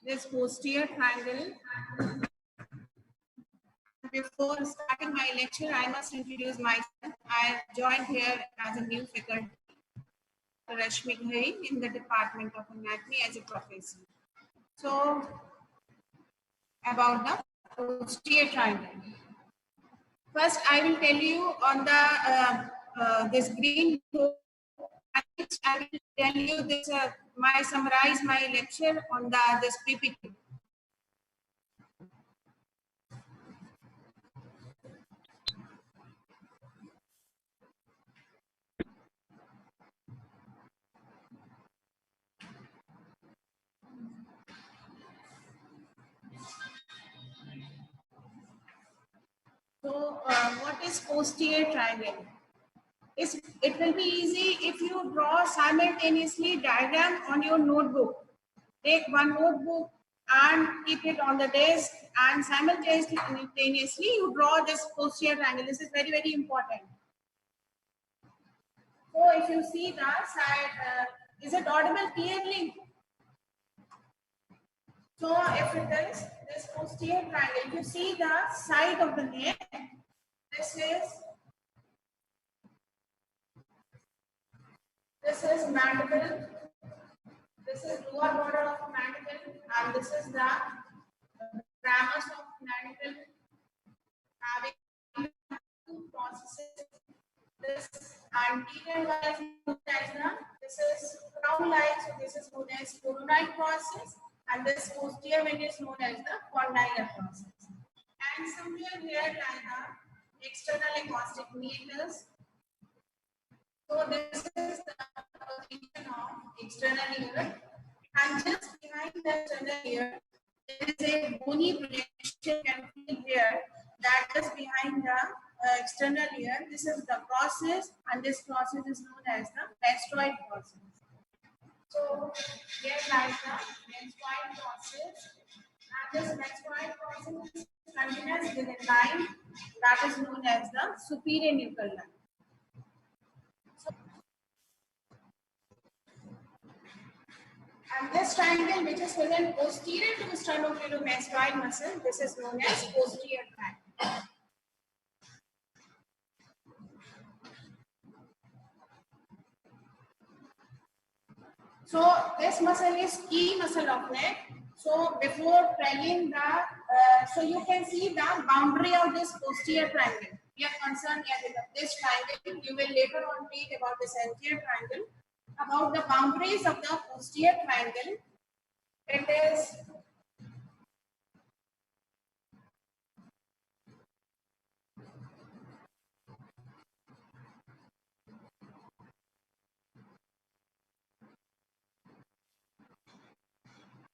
this posterior triangle. Before starting my lecture, I must introduce myself. I joined here as a new faculty, Rashmi Ghai, in the Department of Anatomy as a professor. So, about the posterior triangle. First, I will tell you on the this green book. I will tell you this. Summarize my lecture on this PPT. So, what is posterior triangle? It will be easy if you draw simultaneously diagram on your notebook. Take one notebook and keep it on the desk, and simultaneously you draw this posterior triangle. This is very, very important. So if you see that side, is it audible clearly? So if it is this posterior triangle, you see the side of the neck. This is mandible. This is lower border of mandible, and this is the ramus of mandible, having two processes. This anterior line is known as this is crown line, so this is known as coronal process, and this posterior one is known as the condylar process. And somewhere here lie the external acoustic meatus. So this is the position of external ear, and just behind the external ear, there is a bony projection can feel here that is behind the external ear. This is the process, and this process is known as the mastoid process. So here lies the mastoid process, and this mastoid process is continuous with a line that is known as the superior nuchal line. And this triangle, which is present posterior to the sternocleidomastoid muscle, this is known as posterior triangle. So this muscle is key muscle of neck. So before telling the, so you can see the boundary of this posterior triangle. We are concerned here with this triangle. You will later on read about this anterior triangle. About the boundaries of the posterior triangle, it is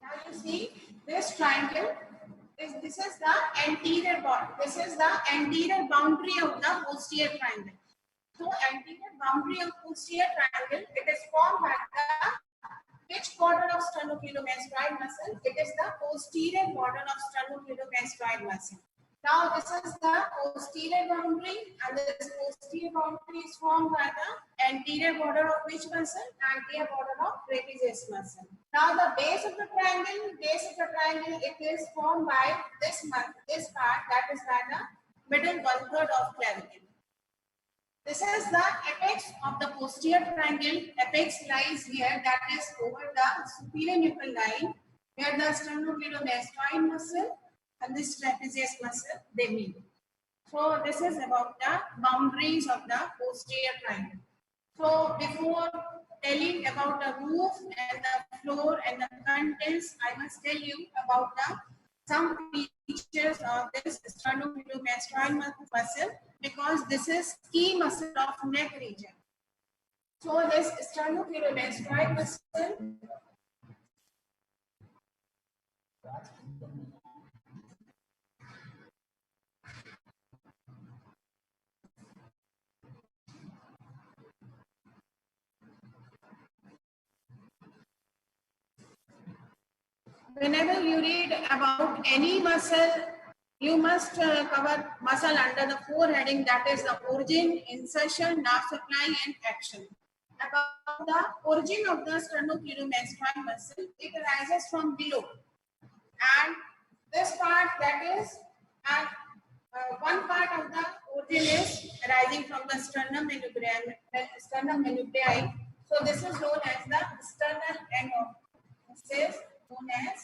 now you see this triangle. This is the anterior boundary. This is the anterior boundary of the posterior triangle. So anterior boundary of posterior triangle, it is formed by the which border of sternocleidomastoid muscle? It is the posterior border of sternocleidomastoid muscle. Now this is the posterior boundary, and this posterior boundary is formed by the anterior border of which muscle? Anterior border of trapezius muscle. Now the base of the triangle, it is formed by this part, that is by the middle 1/3 of clavicle. This is the apex of the posterior triangle. Apex lies here, that is over the superior nuchal line, where the sternocleidomastoid muscle and this trapezius muscle they meet. So this is about the boundaries of the posterior triangle. So before telling about the roof and the floor and the contents, I must tell you about some features of this sternocleidomastoid muscle, because this is key muscle of neck region. So this sternocleidomastoid muscle whenever you read about any muscle, you must cover muscle under the foreheading, that is the origin, insertion, nerve supply, and action. About the origin of the sternocleidomastoid muscle, it arises from below. and this part that is and one part of the origin is arising from the sternum manubriae. So this is known as the sternal end of this is known as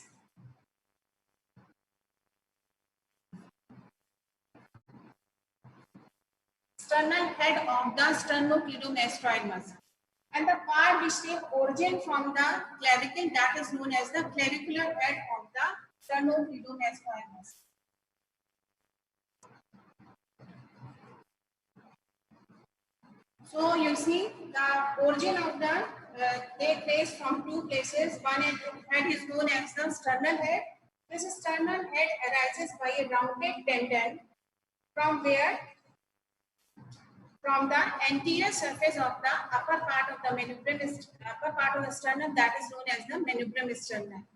sternal head of the sternocleidomastoid muscle. And the part which takes origin from the clavicle that is known as the clavicular head of the sternocleidomastoid muscle. So you see the origin of the they trace from two places. One head is known as the sternal head. This sternal head arises by a rounded tendon from where from the anterior surface of the upper part of the manubrium, upper part of the sternum that is known as the manubrium sternum.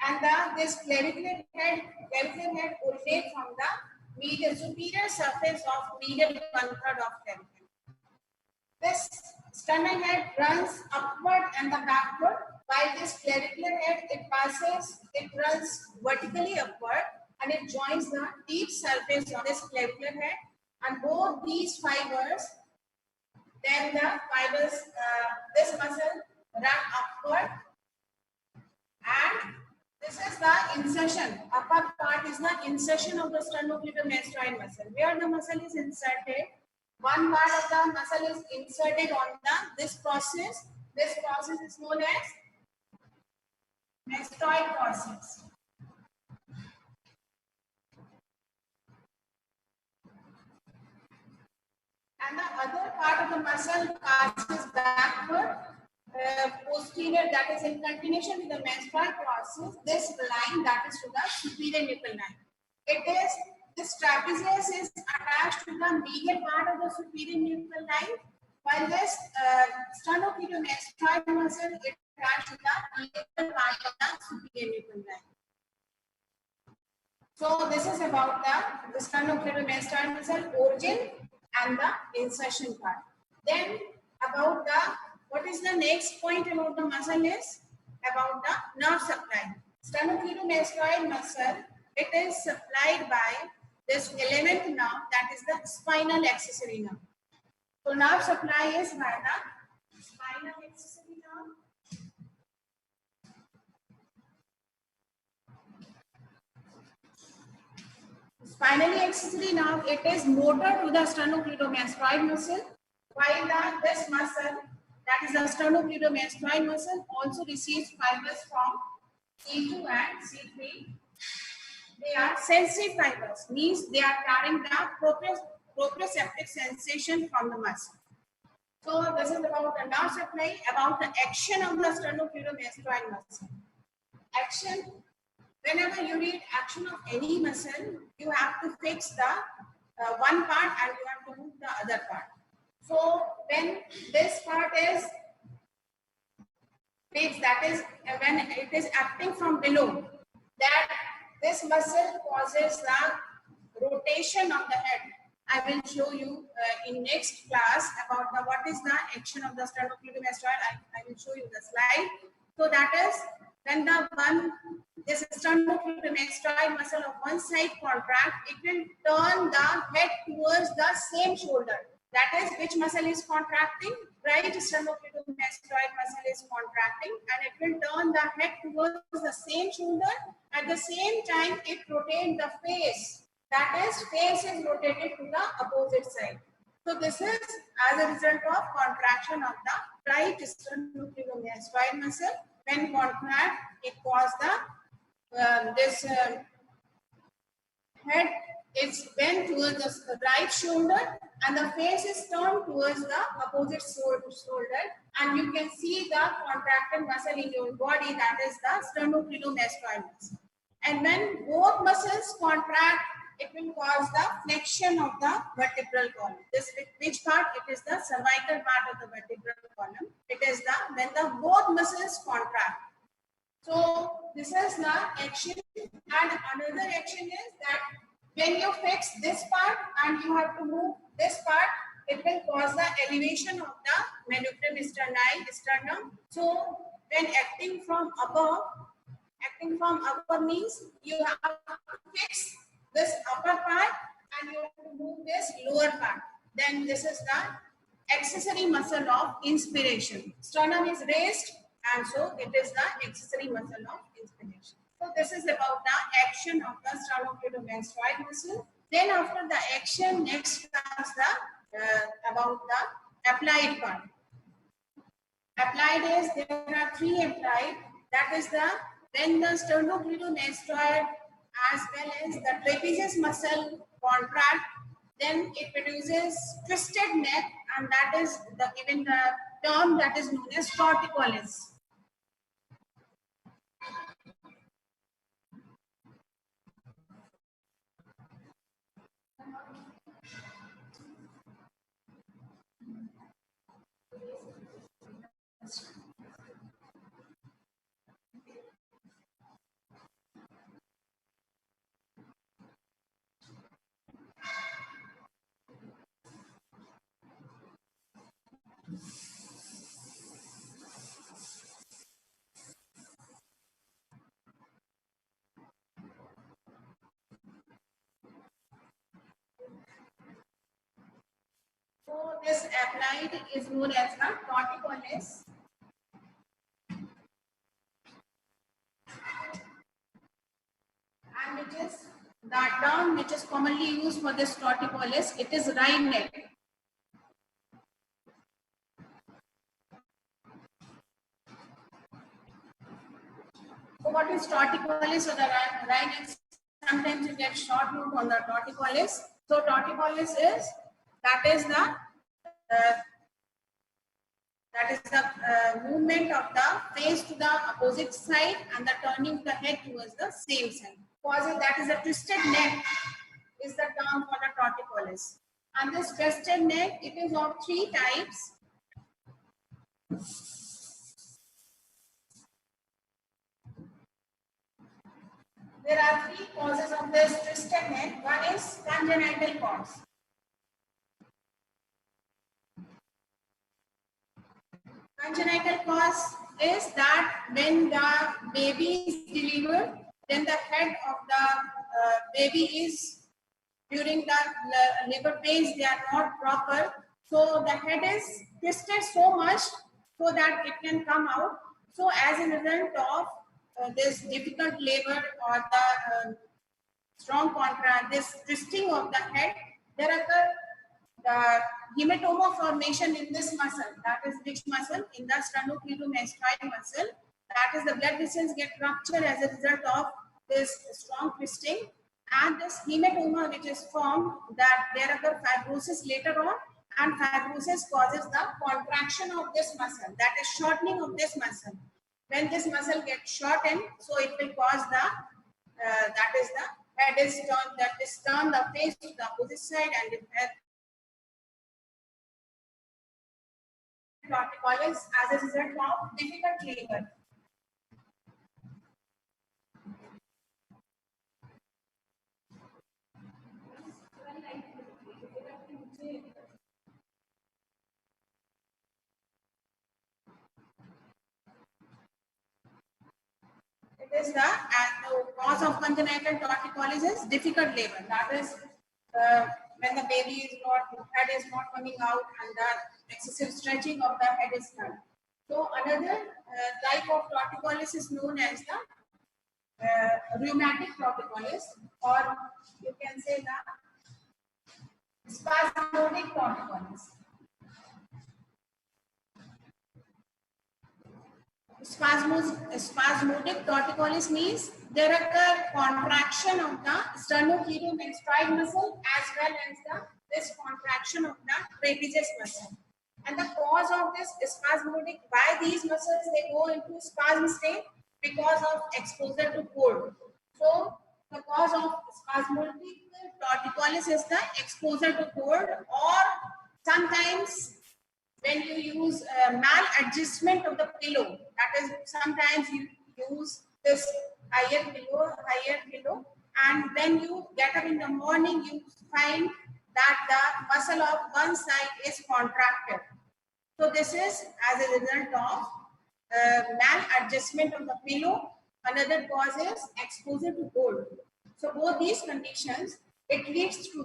And this clavicular head originates from the superior surface of medial 1/3 of clavicle. This sternal head runs upward and the backward, while this clavicular head it runs vertically upward and it joins the deep surface of this clavicular head. And both these fibers, then the fibers, this muscle run upward, and this is the insertion. Upper part is the insertion of the sternocleidomastoid muscle. Where the muscle is inserted, one part of the muscle is inserted on this process. This process is known as mastoid process. And the other part of the muscle passes backward, posterior, that is in continuation with the mastoid process. This line that is to the superior nipple line. This trapezius is attached to the medial part of the superior nipple line, while this sternocleidomastoid muscle is attached to the lateral part of the superior nipple line. So this is about the sternocleidomastoid muscle origin and the insertion part. Then about what is the next point about the muscle is about the nerve supply. Sternocleidomastoid muscle, it is supplied by this 11th nerve, that is the spinal accessory nerve. So nerve supply is by the spinal accessory nerve. Spinally accessory nerve, it is motor to the sternocleidomastoid muscle, while this muscle, that is the sternocleidomastoid muscle, also receives fibers from C2 and C3. They are sensory fibers, means they are carrying the proprioceptive sensation from the muscle. So this is about the nerve supply, about the action of the sternocleidomastoid muscle. Action. Whenever you read action of any muscle, you have to fix the one part and you have to move the other part. So when this part is fixed, that is when it is acting from below, that this muscle causes the rotation of the head. I will show you in next class about what is the action of the sternocleidomastoid. I will show you the slide. So that is when this sternocleidomastoid muscle of one side contract, it will turn the head towards the same shoulder. That is, which muscle is contracting? Right sternocleidomastoid muscle is contracting, and it will turn the head towards the same shoulder. At the same time, it rotates the face. That is, face is rotated to the opposite side. So this is as a result of contraction of the right sternocleidomastoid muscle. When contract, it causes this head is bent towards the right shoulder and the face is turned towards the opposite shoulder, and you can see the contracted muscle in your body, that is the sternocleidomastoid muscle. And when both muscles contract, it will cause the flexion of the vertebral column. Which part? It is the cervical part of the vertebral column. It is when the both muscles contract. So this is the action, and another action is that when you fix this part and you have to move this part, it will cause the elevation of the manubrium sternum. So when acting from above, Starting from upper means you have to fix this upper part and you have to move this lower part. Then this is the accessory muscle of inspiration. Sternum is raised and so it is the accessory muscle of inspiration. So this is about the action of the sternocleidomastoid muscle. Then after the action, next comes the about the applied part. Applied is there are three applied. That is the when the sternocleidomastoid as well as the trapezius muscle contract, then it produces twisted neck, and that is the given the term that is known as torticollis. So this applied is known as the torticollis. And it is the term which is commonly used for this torticollis, it is wry neck. So what is torticollis or the wry neck? Sometimes you get short note on the torticollis. So torticollis is movement of the face to the opposite side and the turning the head towards the same side. Causes that is a twisted neck is the term for the torticollis. And this twisted neck, it is of three types. There are three causes of this twisted neck. One is congenital cause. Congenital cause is that when the baby is delivered, then the head of the baby is during the labor pains, they are not proper. So the head is twisted so much so that it can come out. So as a result of this difficult labor or the strong contrast, this twisting of the head, there occur the hematoma formation in this muscle. That is which muscle? In the sternocleidomastoid muscle. That is the blood vessels get ruptured as a result of this strong twisting. And this hematoma which is formed, that there occur fibrosis later on, and fibrosis causes the contraction of this muscle. That is shortening of this muscle. When this muscle gets shortened, so it will cause the that is the head is turned, that is turned the face to the opposite side, and it has torticollis as a result of difficult labor. It is the cause of congenital torticollis is difficult labor. That is when the baby is not, head is not coming out and the excessive stretching of the head is done. So another type of torticollis is known as the rheumatic torticollis, or you can say the spasmodic torticollis. Spasmodic torticollis means there occur contraction of the sternocleidomastoid muscle as well as this contraction of the trapezius muscle. And the cause of this spasmodic, why these muscles they go into spasm state? Because of exposure to cold. So the cause of spasmodic torticollis is the exposure to cold, or sometimes when you use maladjustment of the pillow, that is sometimes you use this higher pillow, and when you get up in the morning, you find that the muscle of one side is contracted. So this is as a result of maladjustment of the pillow, Another cause is exposure to cold. So both these conditions, it leads to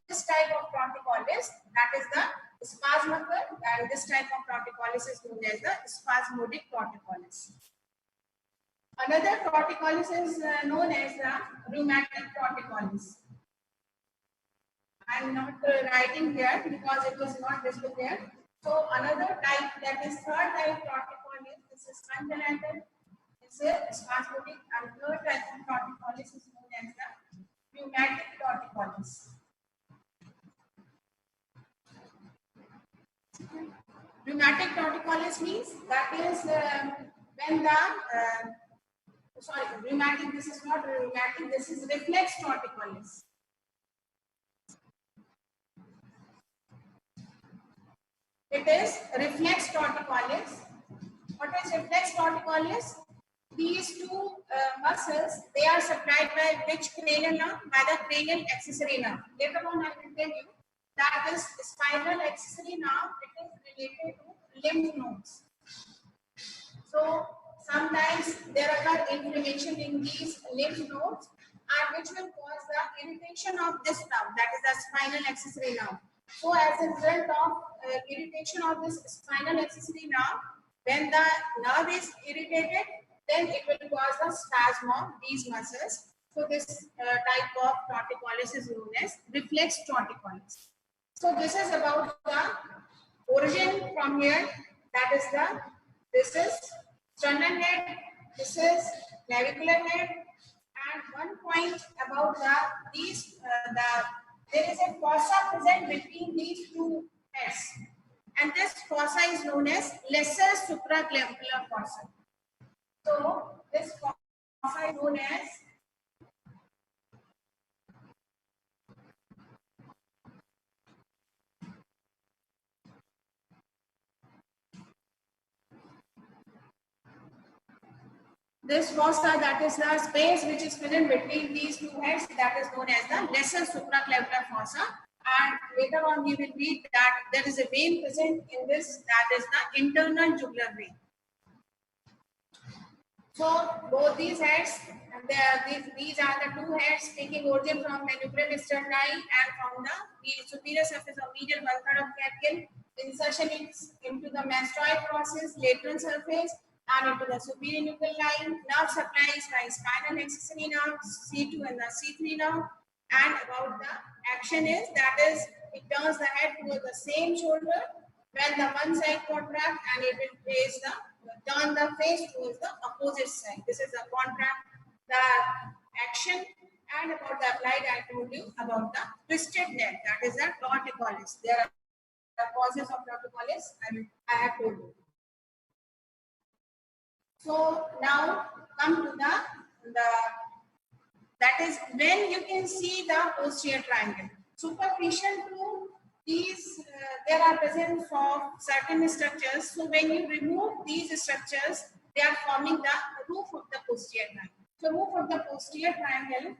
this type of torticollis, that is the spasmodic, and this type of torticollis is known as the spasmodic torticollis. Another torticollis is known as the rheumatic torticollis. I am not writing here because it was not listed there. So another type, that is third type torticollis, this is congenital, it's a spasmodic, and third type of torticollis is known as the rheumatic torticollis. Rheumatic torticollis means that is when the rheumatic, this is not rheumatic, this is reflex torticollis. It is reflex torticollis. What is reflex torticollis? These two muscles, they are supplied by which cranial nerve? By the cranial accessory nerve. Later on I will tell you that this spinal accessory nerve, it is related to lymph nodes. So sometimes there occur inflammation in these lymph nodes, and which will cause the irritation of this nerve, that is the spinal accessory nerve. So as a result of irritation of this spinal accessory nerve, when the nerve is irritated, then it will cause the spasm of these muscles. So this type of torticollis is known as reflex torticollis. So this is about the origin from here. That is this is sternal head, this is clavicular head, and one point about there is a fossa present between these two heads, and this fossa is known as lesser supraclavicular fossa. So this fossa is known as this fossa, that is the space which is present between these two heads, that is known as the lesser supraclavicular fossa. And later on we will read that there is a vein present in this, that is the internal jugular vein. So both these heads, these are the two heads taking origin from manubrium sterni and from the superior surface of medial 1/3 of clavicle. Insertion into the mastoid process, lateral surface, and into the superior nuchal line. Nerve supplies by spinal accessory nerve, C2 and the C3 nerve. And about the action is, that is, it turns the head towards the same shoulder when the one side contract, and it will turn the face towards the opposite side. This is the contract, the action. And about the applied, I told you about the twisted neck, that is the torticollis. There are causes of torticollis, I have told you. So now come to the that is when you can see the posterior triangle. Superficial to these, there are presence of certain structures. So when you remove these structures, they are forming the roof of the posterior triangle. So roof of the posterior triangle.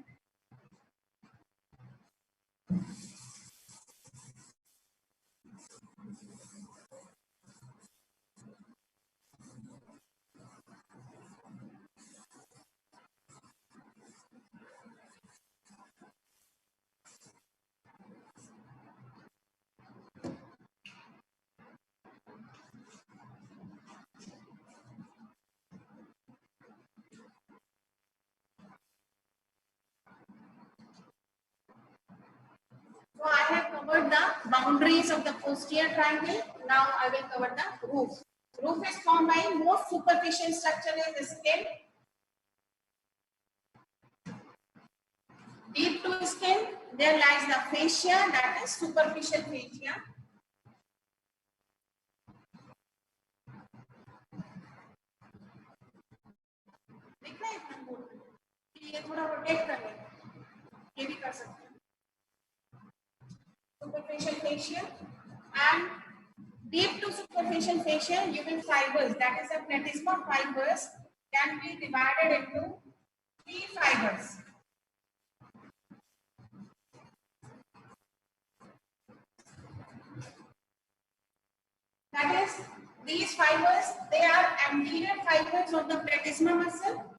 So I have covered the boundaries of the posterior triangle. Now I will cover the roof. Roof is formed by most superficial structure is the skin. Deep to skin, there lies the fascia, that is superficial fascia. दिख रहा है इतना board? ये थोड़ा rotate कर लें, ये भी कर सकते हैं. Superficial fascia, and deep to superficial fascia, you will fibers, that is the platysma fibers, can be divided into 3 fibers. That is, these fibers, they are anterior fibers of the platysma muscle,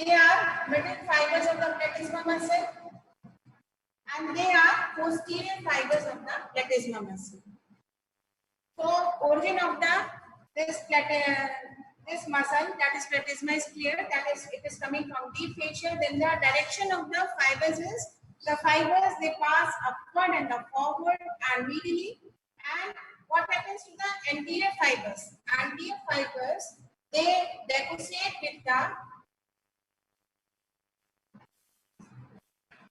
They are middle fibers of the platysma muscle, and they are posterior fibers of the platysma muscle. So origin of this muscle, that is platysma, is clear. That is, it is coming from deep fascia. Then the direction of the fibers is, the fibers, they pass upward and the forward and medially. And what happens to the anterior fibers? Anterior fibers, they decussate with the,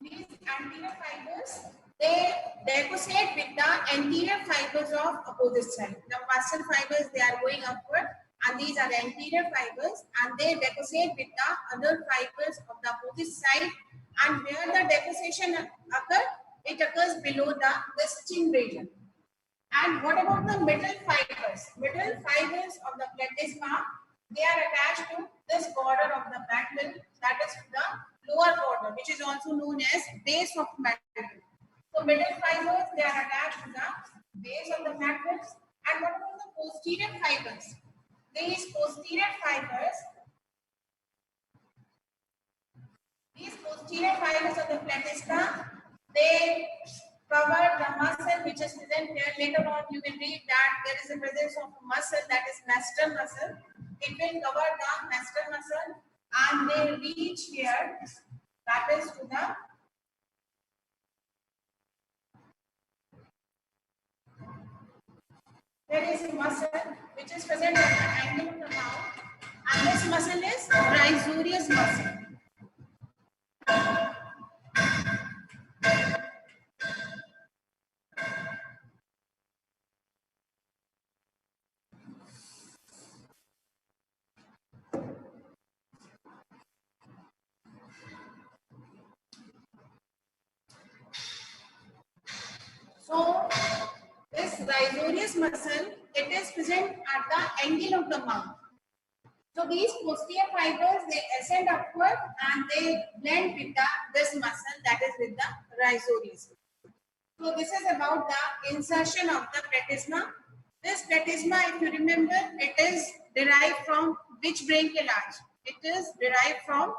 these anterior fibers, they decussate with the anterior fibers of opposite side. The muscle fibers, they are going upward, and these are anterior fibers, and they decussate with the other fibers of the opposite side. And where the decussation occurs, it occurs below the chin region. And what about the middle fibers? Middle fibers of the platysma, they are attached to this border of the mantle, that is the lower border, which is also known as base of mantle. So middle fibers, they are attached to the base of the mantle. And what about the posterior fibers? These posterior fibers, of the platysma, they cover the muscle which is present here. Later on, you will read that there is a presence of a muscle, that is masseter muscle. It will cover the masseter muscle, and they reach here, that is to the, there is a muscle which is present at the angle of the mouth, and this muscle is rhizorius muscle. So this rhizorius muscle, it is present at the angle of the mouth. So these posterior fibers, they ascend upward and they blend with this muscle, that is with the rhizorius. So this is about the insertion of the platysma. This platysma, if you remember, it is derived from which branchial arch? It is derived from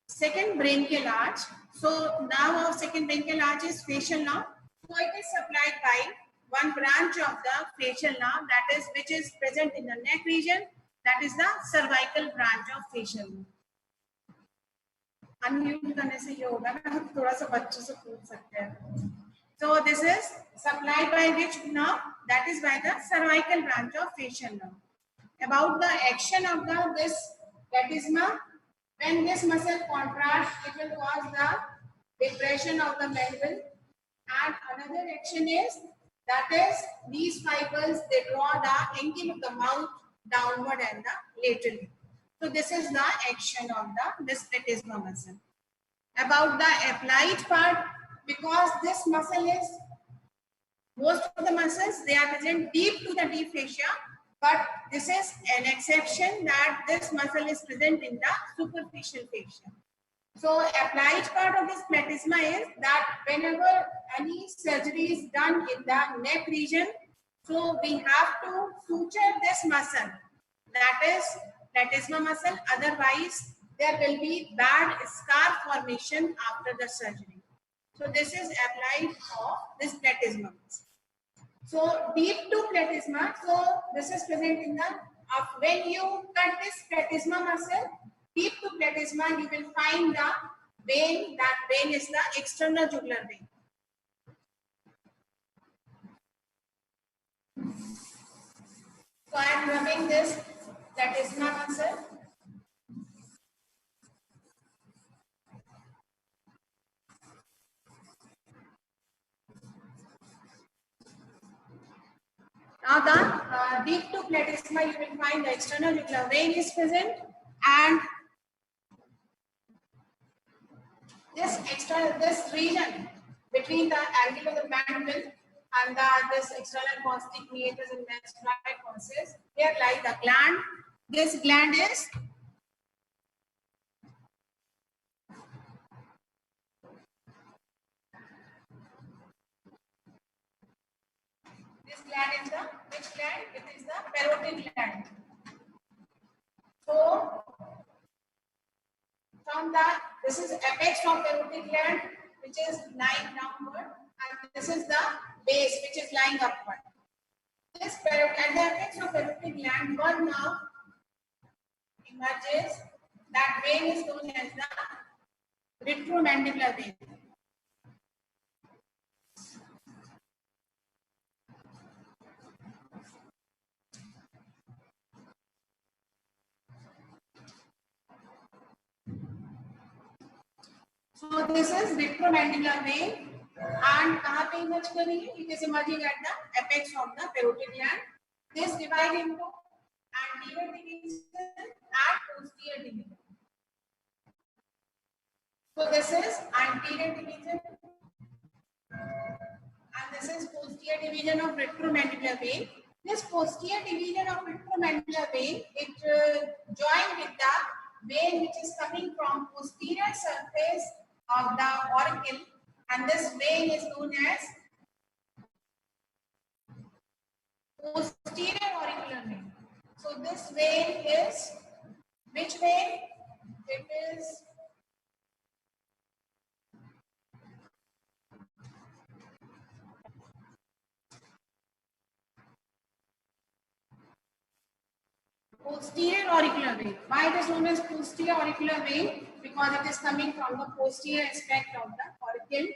second branchial arch. So now our second branchial arch is facial nerve. So it is supplied by one branch of the facial nerve, that is, which is present in the neck region, that is the cervical branch of facial nerve. Unmute करने से ये होगा ना, थोड़ा सा बच्चों से पूछ सकते हैं. So this is supplied by which nerve? That is by the cervical branch of facial nerve. About the action of this platysma, when this muscle contracts, it will cause the depression of the mandible. And another action is, that is, these fibers, they draw the angle of the mouth downward and the laterally. So this is the action of this platysma muscle. About the applied part, because this muscle is, most of the muscles, they are present deep to the deep fascia, but this is an exception, that this muscle is present in the superficial fascia. So applied part of this platysma is that whenever any surgery is done in the neck region, so we have to suture this muscle, that is platysma muscle, otherwise there will be bad scar formation after the surgery. So this is applied of this platysma muscle. So deep to platysma, so this is present in the, when you cut this platysma muscle, deep to platysma, you will find the vein, that vein is the external jugular vein. So I am rubbing this platysma muscle. Now the deep to platysma, you will find the external jugular vein is present, and this region between the angle of the mandible and this external costic meatus and mastoid process, here lies the gland. This gland is the which gland? It is the parotid gland. So from the, this is apex of carotid gland which is lying downward, and this is the base which is lying upward. This at the apex of carotid gland, one nerve emerges. That vein is known as the retromandibular vein. So this is retromandibular vein, and कहाँ पे emerge कर रही है? It is emerging at the apex of the parotid gland. This divide into anterior division and posterior division. So this is anterior division, and this is posterior division of retromandibular vein. This posterior division of retromandibular vein, it joined with the vein which is coming from posterior surface of the auricle, and this vein is known as posterior auricular vein. So this vein is which vein? It is posterior auricular vein. Why it is known as posterior auricular vein? Because it is coming from the posterior aspect of the auricle.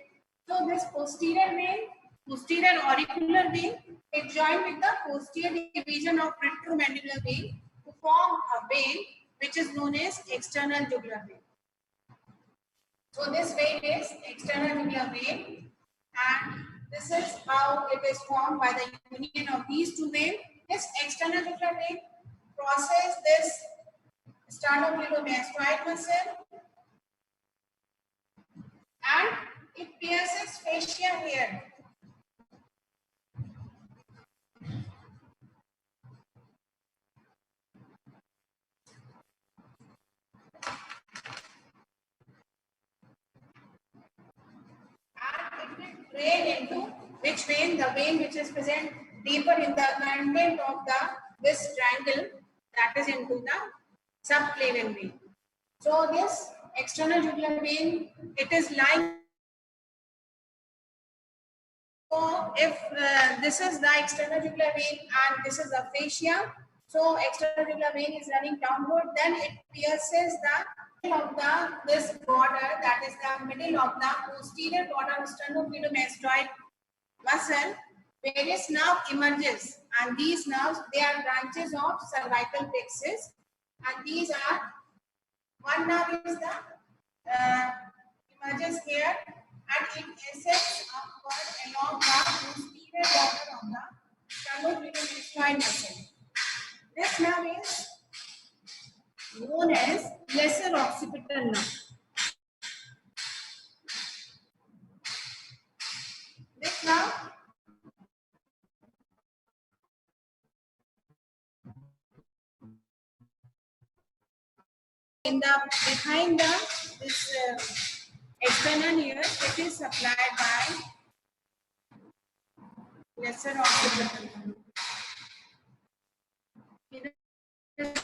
So this posterior vein, posterior auricular vein, it joined with the posterior division of retromandibular vein to form a vein which is known as external jugular vein. So this vein is external jugular vein, and this is how it is formed by the union of these two veins. This external jugular vein crosses this sternocleidomastoid muscle, and it pierces fascia here. And it will drain into which vein? The vein which is present deeper in the content of the this triangle, that is into the subclavian vein. So this external jugular vein, it is lying. So if this is the external jugular vein and this is the fascia, so external jugular vein is running downward, then it pierces the middle of the this border, that is the middle of the posterior border of sternocleidomastoid muscle. Various nerve emerges, and these nerves, they are branches of cervical plexus, and these are, one nerve is the emerges here, and it ascends upward along the posterior border of the sternocleidomastoid muscle. This nerve is known as lesser occipital nerve. This nerve in the behind the this external ear, it is supplied by lesser occipital nerve.